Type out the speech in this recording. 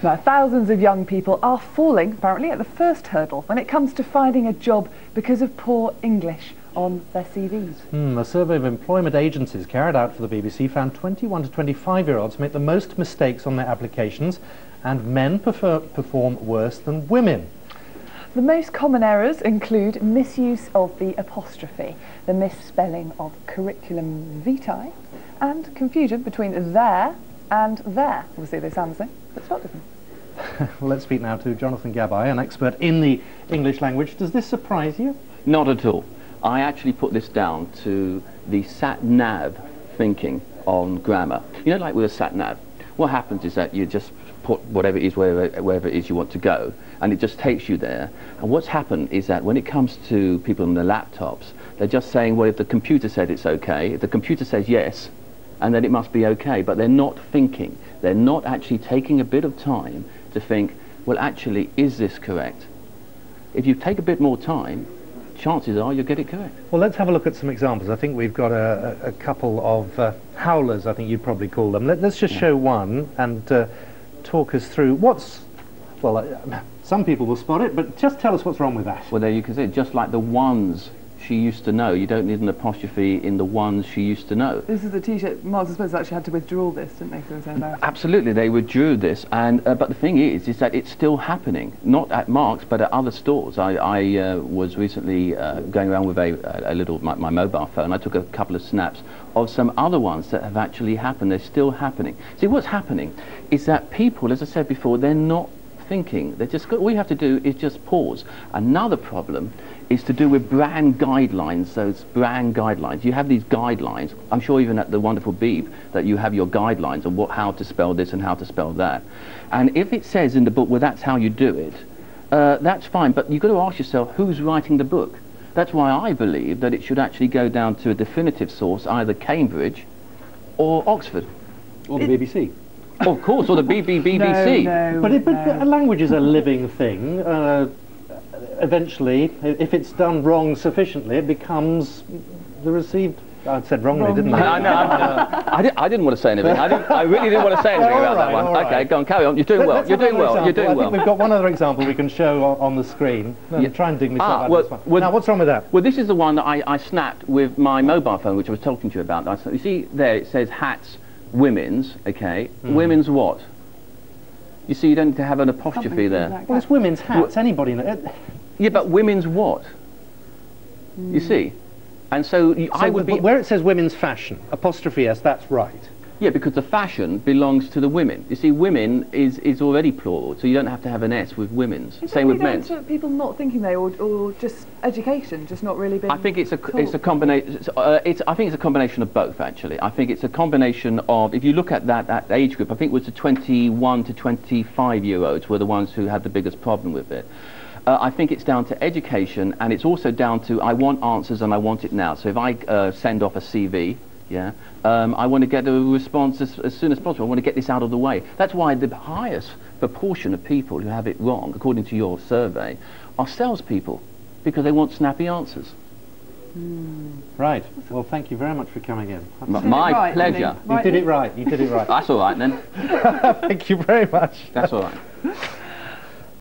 Now, thousands of young people are falling, apparently, at the first hurdle when it comes to finding a job because of poor English on their CVs. A survey of employment agencies carried out for the BBC found 21 to 25-year-olds make the most mistakes on their applications, and men perform worse than women. The most common errors include misuse of the apostrophe, the misspelling of curriculum vitae, and confusion between there and there. Obviously they sound the same, but spelled different. Well, let's speak now to Jonathan Gabay, an expert in the English language. Does this surprise you? Not at all. I actually put this down to the sat-nav thinking on grammar. You know, like with a sat-nav, what happens is that you just put whatever it is, wherever it is you want to go, and it just takes you there. And what's happened is that when it comes to people on their laptops, they're just saying, well, if the computer said it's okay, if the computer says yes, and then it must be okay, but they're not thinking. They're not actually taking a bit of time to think, well, actually, is this correct? If you take a bit more time, chances are you'll get it correct. Well, let's have a look at some examples. I think we've got a couple of howlers, I think you'd probably call them. Let's just show one and talk us through what's, well, some people will spot it, but just tell us what's wrong with that. Well, there you can see it, just like the ones she used to know. You don't need an apostrophe in the ones she used to know. This is the T-shirt. Marks and Spencer actually had to withdraw this, didn't they? Because it was so embarrassing. Absolutely, they withdrew this, and but the thing is that it's still happening. Not at Marks, but at other stores. I was recently going around with my mobile phone. I took a couple of snaps of some other ones that have actually happened. They're still happening. See, what's happening is that people, as I said before, they're not thinking. They're just all you have to do is just pause. Another problem is to do with brand guidelines. Those brand guidelines. You have these guidelines. I'm sure even at the wonderful Beeb that you have your guidelines on how to spell this and how to spell that. And if it says in the book, well, that's how you do it, that's fine. But you've got to ask yourself, who's writing the book? That's why I believe that it should actually go down to a definitive source, either Cambridge or Oxford. Or the BBC. Oh, of course, or the BBC. No, but a language is a living thing. Eventually, if it's done wrong sufficiently, it becomes the received... I said wrongly, didn't I? I didn't want to say anything. I really didn't want to say anything about that one. Okay, go on, carry on. You're doing well. You're doing well. You're doing well. I think we've got one other example we can show on the screen. Try and dig me out of this one. Now, what's wrong with that? Well, this is the one that I snapped with my mobile phone, which I was talking to you about. You see there, it says hats, women's, okay. Women's what? You see, you don't need to have an apostrophe there. Like well, it's women's hats. Anybody knows. Yeah, but women's what? You see? And so, I would be... Where it says women's fashion, apostrophe S, that's right. Yeah, because the fashion belongs to the women. You see, women is already plural, so you don't have to have an S with women's. Same with men's. People not thinking though, or just education, just not really being... I think it's a combination. I think it's a combination of both. Actually, I think it's a combination of. If you look at that age group, I think it was the 21 to 25-year-olds were the ones who had the biggest problem with it. I think it's down to education, and it's also down to I want answers and I want it now. So if I send off a CV, yeah, I want to get a response as soon as possible. I want to get this out of the way. That's why the highest proportion of people who have it wrong, according to your survey, are salespeople, because they want snappy answers. Right. Well, thank you very much for coming in. My pleasure. You did it right. You did it right. That's all right then. Thank you very much. That's all right.